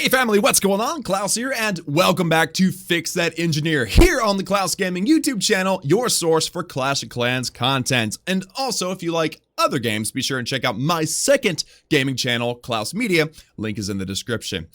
Hey family, what's going on? Klaus here, and welcome back to Fix That Engineer here on the Klaus Gaming YouTube channel, your source for Clash of Clans content. And also, if you like other games, be sure and check out my second gaming channel, Klaus Media. Link is in the description.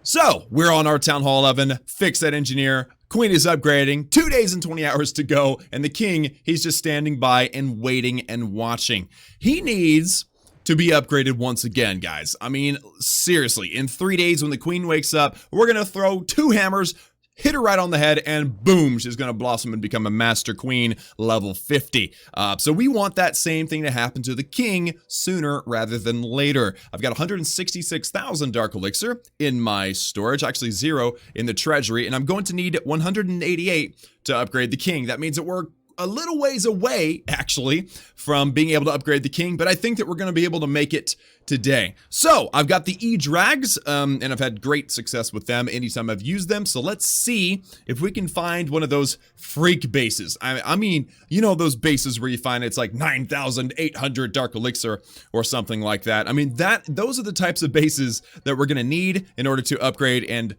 So, we're on our Town Hall 11, Fix That Engineer. Queen is upgrading, 2 days and 20 hours to go, and the king, he's just standing by and waiting and watching. He needs to be upgraded once again, guys. I mean, seriously, in 3 days when the queen wakes up, we're gonna throw 2 hammers, hit her right on the head, and boom, she's gonna blossom and become a master queen level 50. So we want that same thing to happen to the king sooner rather than later. I've got 166,000 dark elixir in my storage, actually 0 in the treasury, and I'm going to need 188 to upgrade the king. That means that we're a little ways away, actually, from being able to upgrade the king, but I think that we're going to be able to make it today. So, I've got the E-Drags, and I've had great success with them anytime I've used them, so let's see if we can find one of those freak bases. I mean, you know those bases where you find it's like 9,800 dark elixir or something like that. I mean, those are the types of bases that we're going to need in order to upgrade and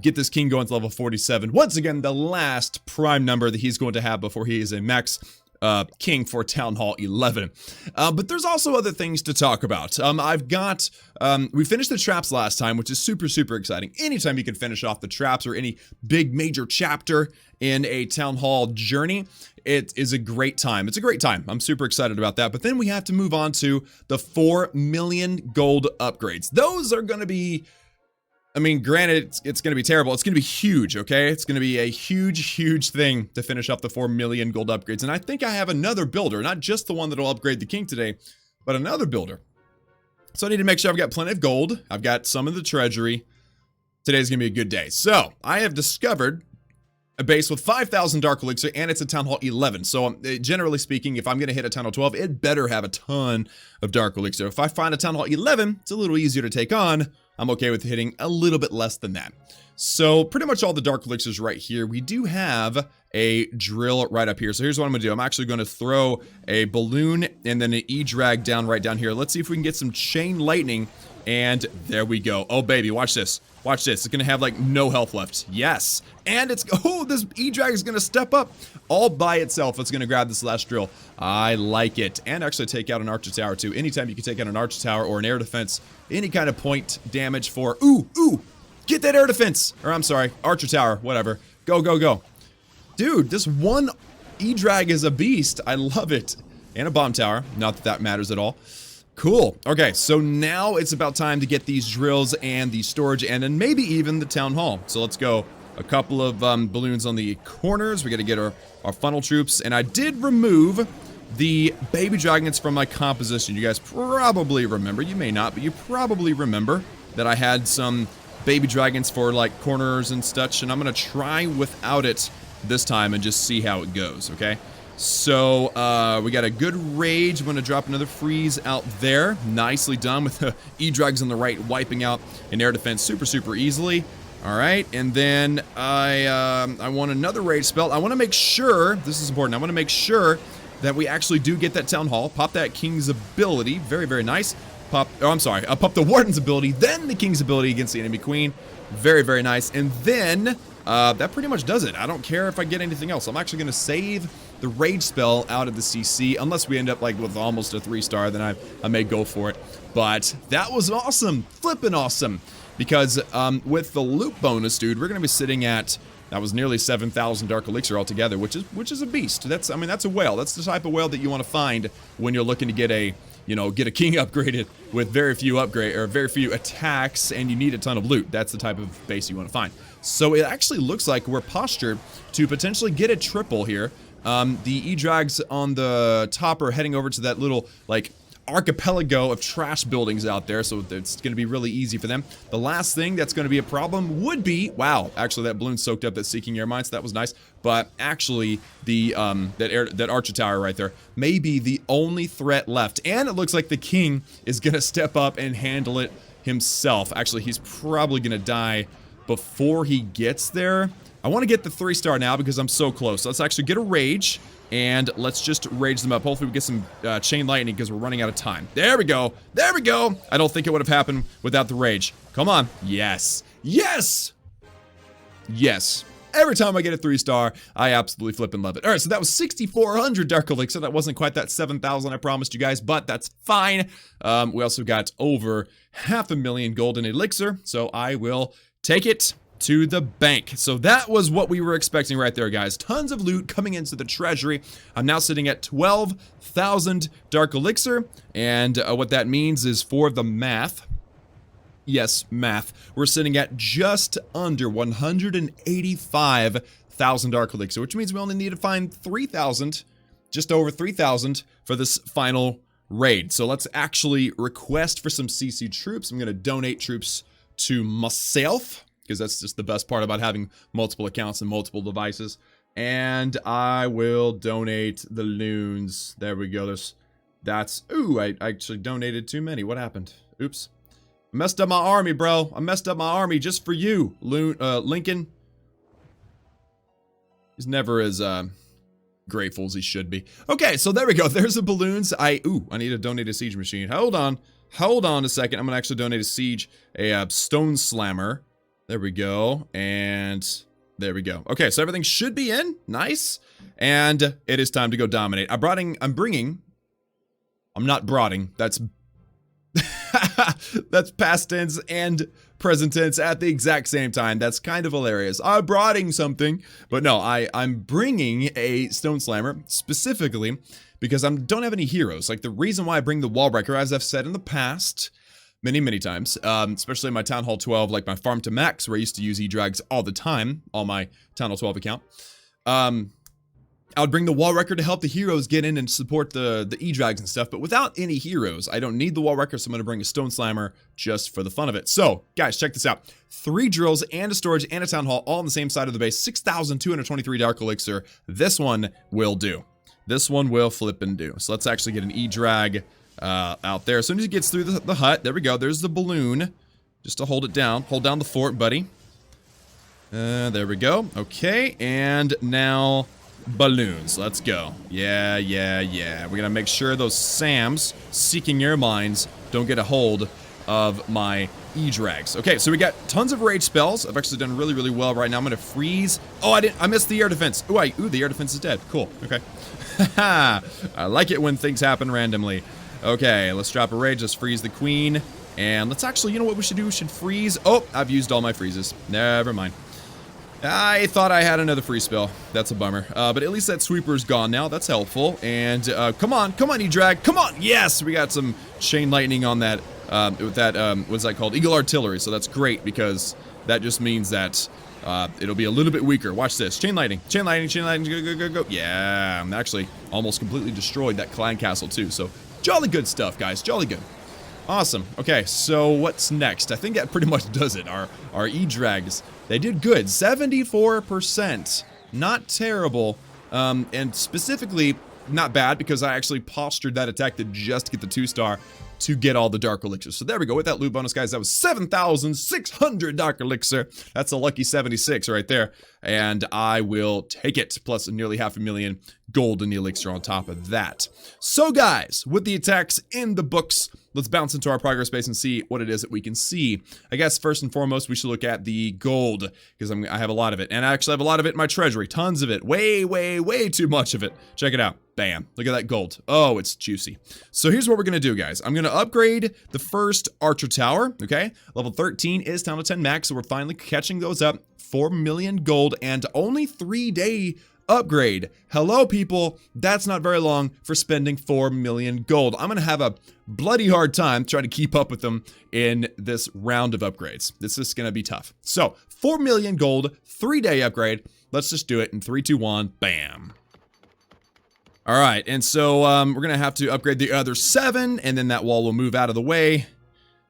get this king going to level 47. Once again, the last prime number that he's going to have before he is a max king for Town Hall 11. But there's also other things to talk about. We finished the traps last time, which is super exciting. Anytime you can finish off the traps or any big major chapter in a Town Hall journey, it is a great time. It's a great time. I'm super excited about that. But then we have to move on to the 4 million gold upgrades. Those are going to be, I mean, granted, it's going to be terrible. It's going to be huge, okay? It's going to be a huge thing to finish up the 4 million gold upgrades. And I think I have another builder, not just the one that will upgrade the king today, but another builder. So I need to make sure I've got plenty of gold. I've got some of the treasury. Today's going to be a good day. So I have discovered a base with 5,000 dark elixir, and it's a Town Hall 11. So generally speaking, if I'm going to hit a Town Hall 12, it better have a ton of dark elixir. If I find a Town Hall 11, it's a little easier to take on. I'm okay with hitting a little bit less than that. So pretty much all the dark elixirs right here. We do have a drill right up here. So here's what I'm gonna do. I'm actually gonna throw a balloon and then an E-drag down right down here. Let's see if we can get some chain lightning. And there we go. Oh baby, watch this. Watch this. It's gonna have like no health left. Yes. And it's, oh, this E-drag is gonna step up all by itself. It's gonna grab this last drill. I like it. And actually take out an archer tower too. Anytime you can take out an archer tower or an air defense, any kind of point damage for, ooh, get that air defense. Or I'm sorry, archer tower, whatever. Go. Dude, this one E-drag is a beast. I love it. And a bomb tower. Not that that matters at all. Cool. Okay, so now it's about time to get these drills and the storage and then maybe even the town hall. So let's go. A couple of balloons on the corners. We got to get our funnel troops. And I did remove the baby dragons from my composition. You guys probably remember. You may not, but you probably remember that I had some baby dragons for like corners and such. And I'm going to try without it this time and just see how it goes, okay? So, we got a good rage. I'm going to drop another freeze out there. Nicely done with the E-drags on the right, wiping out an air defense super easily. Alright, and then I want another rage spell. I want to make sure, this is important, I want to make sure that we actually do get that town hall. Pop that king's ability. Very nice. Pop the warden's ability, then the king's ability against the enemy queen. Very nice. And then, that pretty much does it. I don't care if I get anything else. I'm actually going to save the rage spell out of the CC, unless we end up like with almost a 3-star, then I may go for it. But that was awesome, flippin' awesome, because with the loot bonus, dude, we're gonna be sitting at, that was nearly 7,000 dark elixir altogether, which is a beast. That's, I mean, that's a whale. That's the type of whale that you want to find when you're looking to get a, you know, get a king upgraded with very few attacks, and you need a ton of loot. That's the type of base you want to find. So it actually looks like we're postured to potentially get a triple here. The E-drags on the top are heading over to that little, like, archipelago of trash buildings out there, so it's going to be really easy for them. The last thing that's going to be a problem would be, wow, actually that balloon soaked up that seeking air mine, so that was nice, but actually the, that archer tower right there may be the only threat left, and it looks like the king is going to step up and handle it himself. Actually, he's probably going to die before he gets there. I want to get the 3-star now because I'm so close. Let's actually get a rage. And let's just rage them up. Hopefully we get some chain lightning because we're running out of time. There we go. There we go. I don't think it would have happened without the rage. Come on. Yes. Yes. Yes. Every time I get a 3-star, I absolutely flip and love it. All right, so that was 6,400 Dark Elixir. That wasn't quite that 7,000 I promised you guys, but that's fine. We also got over 500,000 golden elixir, so I will take it to the bank. So that was what we were expecting right there, guys. Tons of loot coming into the treasury. I'm now sitting at 12,000 Dark Elixir, and what that means is for the math, yes, math, we're sitting at just under 185,000 Dark Elixir, which means we only need to find 3,000, just over 3,000 for this final raid. So let's actually request for some CC troops. I'm going to donate troops to myself, because that's just the best part about having multiple accounts and multiple devices. And I will donate the loons. There we go. Ooh, I actually donated too many. What happened? Oops. I messed up my army, bro. I messed up my army just for you, Lincoln. He's never as grateful as he should be. Okay, so there we go. There's the balloons. Ooh, I need to donate a siege machine. Hold on a second. I'm gonna actually donate a stone slammer. There we go, and there we go. Okay, so everything should be in. Nice. And it is time to go dominate. I'm not brooding. That's that's past tense and present tense at the exact same time. That's kind of hilarious. I'm brooding something, but no, I'm bringing a stone slammer specifically because I don't have any heroes. Like, the reason why I bring the wall breaker, as I've said in the past many times, especially in my Town Hall 12, like my farm to max, where I used to use E-Drags all the time on my Town Hall 12 account. I would bring the wall wrecker to help the heroes get in and support the E-Drags and stuff, but without any heroes, I don't need the wall wrecker, so I'm going to bring a stone slammer just for the fun of it. So, guys, check this out. 3 drills and a storage and a town hall all on the same side of the base. 6,223 Dark Elixir. This one will do. This one will flip and do. So let's actually get an E-Drag out there. As soon as it gets through the hut, there we go. There's the balloon. Just to hold it down. Hold down the fort, buddy. There we go. Okay, and now balloons. Let's go. Yeah. We're gonna make sure those SAMs, seeking your minds, don't get a hold of my E-Drags. Okay, so we got tons of rage spells. I've actually done really well right now. I'm gonna freeze. Oh, I missed the air defense. Ooh, the air defense is dead. Cool. Okay. I like it when things happen randomly. Okay, let's drop a rage. Let's freeze the queen. And let's actually, you know what we should do? We should freeze. Oh, I've used all my freezes. Never mind. I thought I had another free spell. That's a bummer. But at least that sweeper's gone now. That's helpful. And come on, E-Drag. Come on. Yes, we got some chain lightning on that. With that, what's that called? Eagle artillery. So that's great because that just means that it'll be a little bit weaker. Watch this. Chain lightning. Chain lightning. Chain lightning. Go. Yeah, I'm actually almost completely destroyed that clan castle too. So jolly good stuff, guys. Jolly good. Awesome. Okay, so what's next? I think that pretty much does it. Our E-Drags, they did good. 74%. Not terrible. And specifically, not bad because I actually postured that attack to just get the 2-star to get all the Dark Elixir. So there we go. With that loot bonus, guys, that was 7,600 Dark Elixir. That's a lucky 76 right there. And I will take it, plus nearly 500,000 golden elixir on top of that. So guys, with the attacks in the books, let's bounce into our progress base and see what it is that we can see. I guess first and foremost, we should look at the gold, because I have a lot of it. And I actually have a lot of it in my treasury. Tons of it. Way too much of it. Check it out. Bam. Look at that gold. Oh, it's juicy. So here's what we're going to do, guys. I'm going to upgrade the first archer tower, okay? Level 13 is down to 10 max, so we're finally catching those up. 4 million gold and only 3-day upgrade. Hello, people. That's not very long for spending 4 million gold. I'm going to have a bloody hard time trying to keep up with them in this round of upgrades. This is going to be tough. So 4 million gold, 3-day upgrade. Let's just do it in 3, 2, 1. Bam. All right. And so we're going to have to upgrade the other 7, and then that wall will move out of the way,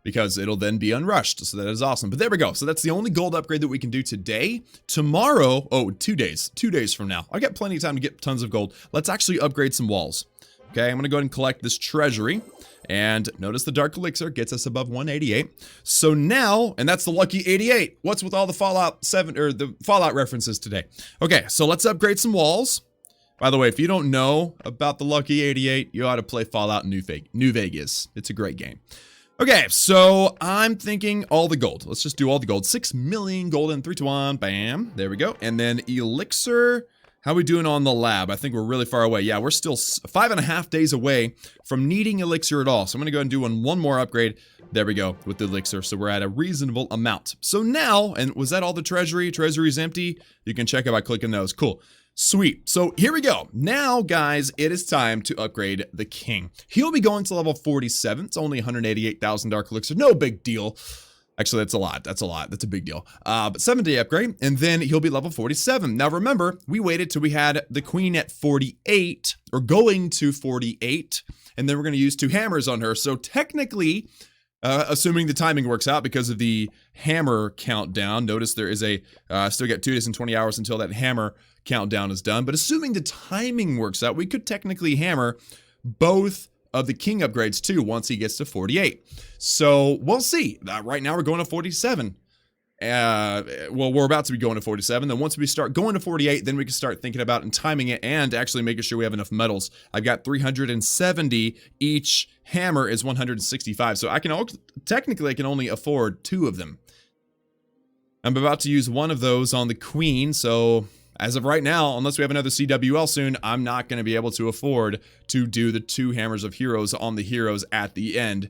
because it'll then be unrushed. So that is awesome. But there we go. So that's the only gold upgrade that we can do today. Tomorrow, 2 days. 2 days from now. I got plenty of time to get tons of gold. Let's actually upgrade some walls. Okay, I'm going to go ahead and collect this treasury. And notice the Dark Elixir gets us above 188. So now, and that's the lucky 88. What's with all the Fallout 7, or the Fallout references today? Okay, so let's upgrade some walls. By the way, if you don't know about the Lucky 88, you ought to play Fallout New Vegas. It's a great game. Okay, so I'm thinking all the gold. Let's just do all the gold. 6 million gold in 3 to 1. Bam. There we go. And then elixir. How are we doing on the lab? I think we're really far away. Yeah, we're still 5.5 days away from needing elixir at all. So I'm going to go and do one more upgrade. There we go with the elixir. So we're at a reasonable amount. So now, and was that all the treasury? Treasury's empty. You can check it by clicking those. Cool. Sweet. So here we go. Now, guys, it is time to upgrade the king. He'll be going to level 47. It's only 188,000 dark elixir. No big deal. Actually, that's a lot. That's a lot. That's a big deal. But 7-day upgrade, and then he'll be level 47. Now, remember, we waited till we had the queen at 48, or going to 48, and then we're going to use 2 hammers on her. So technically, assuming the timing works out because of the hammer countdown, notice there is a, still got 2 days and 20 hours until that hammer countdown is done. But assuming the timing works out, we could technically hammer both of the king upgrades too once he gets to 48. So we'll see. Right now we're going to 47. Well, we're about to be going to 47. Then once we start going to 48, then we can start thinking about and timing it and actually making sure we have enough metals. I've got 370. Each hammer is 165. So technically I can only afford 2 of them. I'm about to use one of those on the queen. So as of right now, unless we have another CWL soon, I'm not going to be able to afford to do the 2 hammers of heroes on the heroes at the end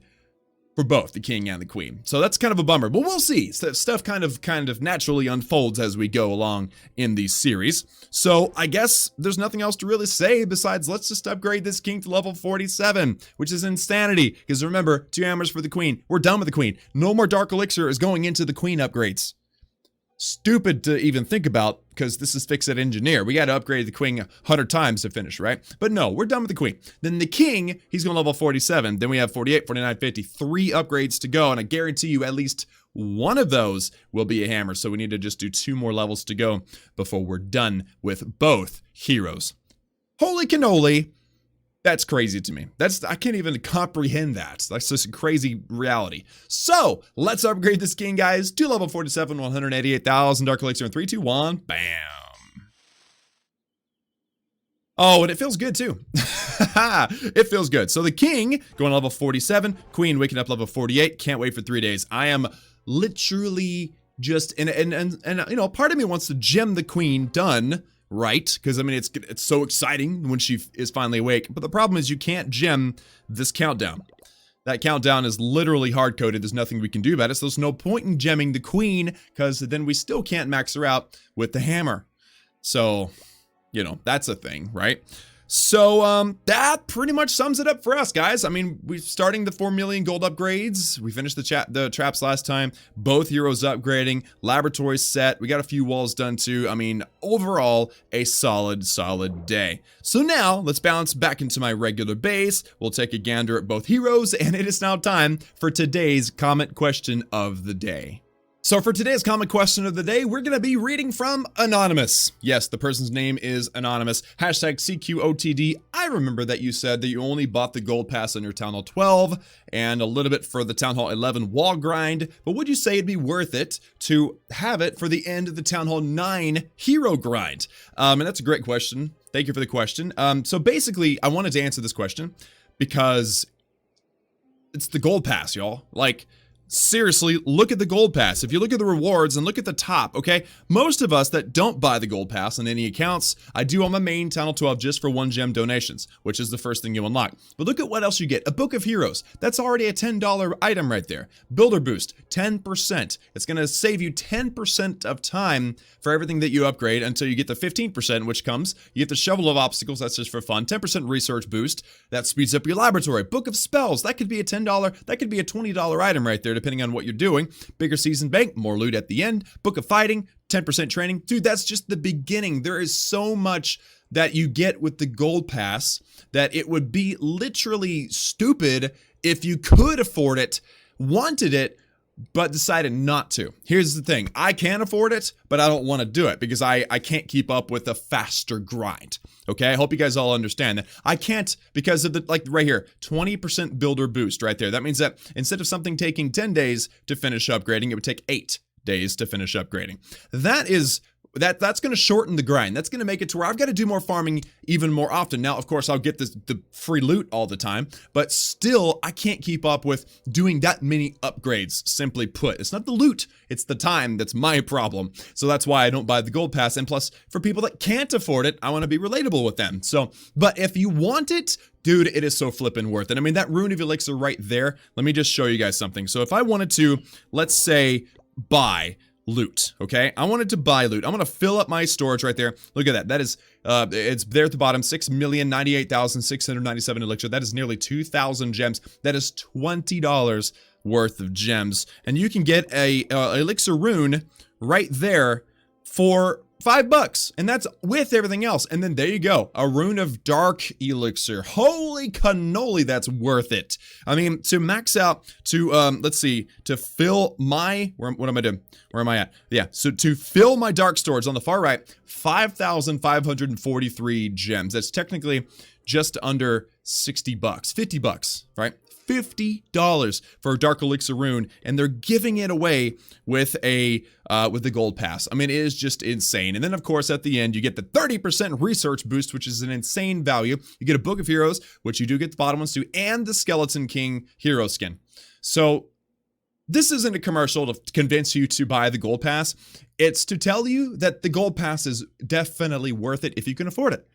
for both the king and the queen. So that's kind of a bummer, but we'll see. Stuff kind of naturally unfolds as we go along in the series. So I guess there's nothing else to really say besides let's just upgrade this king to level 47, which is insanity. Because remember, 2 hammers for the queen. We're done with the queen. No more dark elixir is going into the queen upgrades. Stupid to even think about because this is Fix It Engineer. We got to upgrade the queen 100 times to finish, right? But no, we're done with the queen. Then the king, he's going to level 47. Then we have 48, 49, 50. 3 upgrades to go, and I guarantee you at least one of those will be a hammer. So we need to just do 2 more levels to go before we're done with both heroes. Holy cannoli. That's crazy to me. I can't even comprehend that. That's just a crazy reality. So, let's upgrade this king, guys, to level 47, 188,000 dark elixir in 3, 2, 1. Bam. Oh, and it feels good too. It feels good. So the king going level 47, queen waking up level 48. Can't wait for 3 days. I am literally just and you know, part of me wants to gem the queen done. Right? Because, I mean, it's so exciting when she is finally awake. But the problem is you can't gem this countdown. That countdown is literally hard-coded. There's nothing we can do about it. So there's no point in gemming the queen because then we still can't max her out with the hammer. So, you know, that's a thing, right? So, that pretty much sums it up for us, guys. I mean, we're starting the 4 million gold upgrades. We finished the traps last time. Both heroes upgrading. Laboratory set. We got a few walls done too. I mean, overall, a solid day. So now, let's bounce back into my regular base. We'll take a gander at both heroes, and it is now time for today's comment question of the day. So for today's comment question of the day, we're going to be reading from Anonymous. Yes, the person's name is Anonymous. Hashtag CQOTD. I remember that you said that you only bought the gold pass on your Town Hall 12 and a little bit for the Town Hall 11 wall grind, but would you say it'd be worth it to have it for the end of the Town Hall 9 hero grind? And that's a great question. Thank you for the question. So basically, I wanted to answer this question because it's the gold pass, y'all. Like, seriously, look at the gold pass. If you look at the rewards and look at the top, okay? Most of us that don't buy the gold pass on any accounts, I do on my main Town Hall 12 just for 1 gem donations, which is the first thing you unlock. But look at what else you get. A Book of Heroes. That's already a $10 item right there. Builder Boost, 10%. It's going to save you 10% of time for everything that you upgrade until you get the 15%, which comes. You get the Shovel of Obstacles. That's just for fun. 10% Research Boost. That speeds up your laboratory. Book of Spells. That could be a $10. That could be a $20 item right there, depending on what you're doing. Bigger season bank, more loot at the end. Book of Fighting, 10% training. Dude, that's just the beginning. There is so much that you get with the gold pass that it would be literally stupid if you could afford it, wanted it, but decided not to. Here's the thing. I can afford it, but I don't want to do it because I can't keep up with a faster grind. Okay, I hope you guys all understand that. I can't because of the, like right here, 20% builder boost right there. That means that instead of something taking 10 days to finish upgrading, it would take 8 days to finish upgrading. That is that's going to shorten the grind. That's going to make it to where I've got to do more farming even more often. Now, of course, I'll get the free loot all the time, but still, I can't keep up with doing that many upgrades, simply put. It's not the loot, it's the time that's my problem. So that's why I don't buy the gold pass. And plus, for people that can't afford it, I want to be relatable with them. So, but if you want it, dude, it is so flippin' worth it. I mean, that rune of elixir right there, let me just show you guys something. So if I wanted to, let's say, buy loot, okay? I wanted to buy loot. I'm gonna fill up my storage right there. Look at that. That is, it's there at the bottom, 6,098,697 elixir. That is nearly 2,000 gems. That is $20 worth of gems. And you can get a elixir rune right there for $5, and that's with everything else. And then there you go, a rune of dark elixir. Holy cannoli, that's worth it. I mean, to max out, to let's see, to fill my, what am I doing? Where am I at? Yeah, so to fill my dark storage on the far right, 5,543 gems. That's technically just under $60, 50 bucks, right? $50 for a dark elixir rune, and they're giving it away with a with the gold pass. I mean, it is just insane. And then of course at the end you get the 30% research boost, which is an insane value. You get a book of heroes, which you do get the bottom ones too, and the skeleton king hero skin. So this isn't a commercial to convince you to buy the gold pass. It's to tell you that the gold pass is definitely worth it if you can afford it.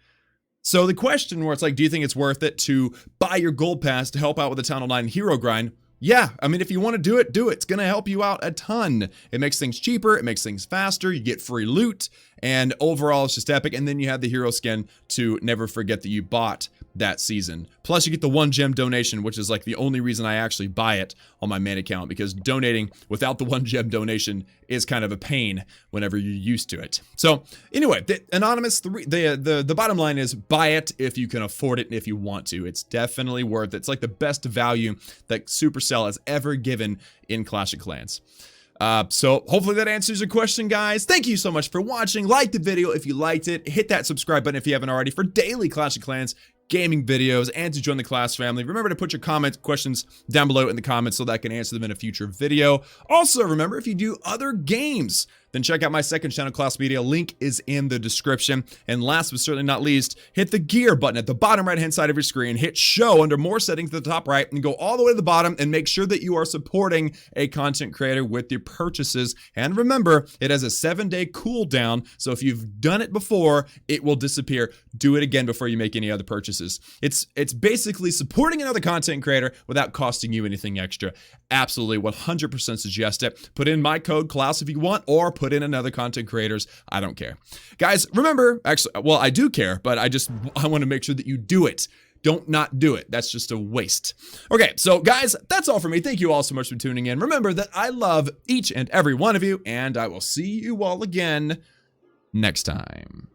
So the question where it's like, do you think it's worth it to buy your gold pass to help out with the Town Hall 9 hero grind? Yeah, I mean, if you want to do it, do it. It's going to help you out a ton. It makes things cheaper. It makes things faster. You get free loot. And overall, it's just epic. And then you have the hero skin to never forget that you bought that season. Plus, you get the 1 gem donation, which is like the only reason I actually buy it on my main account, because donating without the 1 gem donation is kind of a pain whenever you're used to it. So anyway, the anonymous, the bottom line is buy it if you can afford it and if you want to. It's definitely worth it. It's like the best value that Supercell has ever given in Clash of Clans. So hopefully that answers your question, guys. Thank you so much for watching. Like the video if you liked it. Hit that subscribe button if you haven't already for daily Clash of Clans gaming videos and to join the class family. Remember to put your questions down below in the comments so that I can answer them in a future video. Also, remember, if you do other games, then check out my second channel, Klaus Media. Link is in the description. And last but certainly not least, hit the gear button at the bottom right-hand side of your screen. Hit show under more settings at the top right and go all the way to the bottom and make sure that you are supporting a content creator with your purchases. And remember, it has a 7-day cooldown. So if you've done it before, it will disappear. Do it again before you make any other purchases. It's basically supporting another content creator without costing you anything extra. Absolutely 100% suggest it. Put in my code Klaus if you want, or put in another content creators. I don't care. Guys, remember, actually, well, I do care, but I want to make sure that you do it. Don't not do it. That's just a waste. Okay, so guys, that's all for me. Thank you all so much for tuning in. Remember that I love each and every one of you, and I will see you all again next time.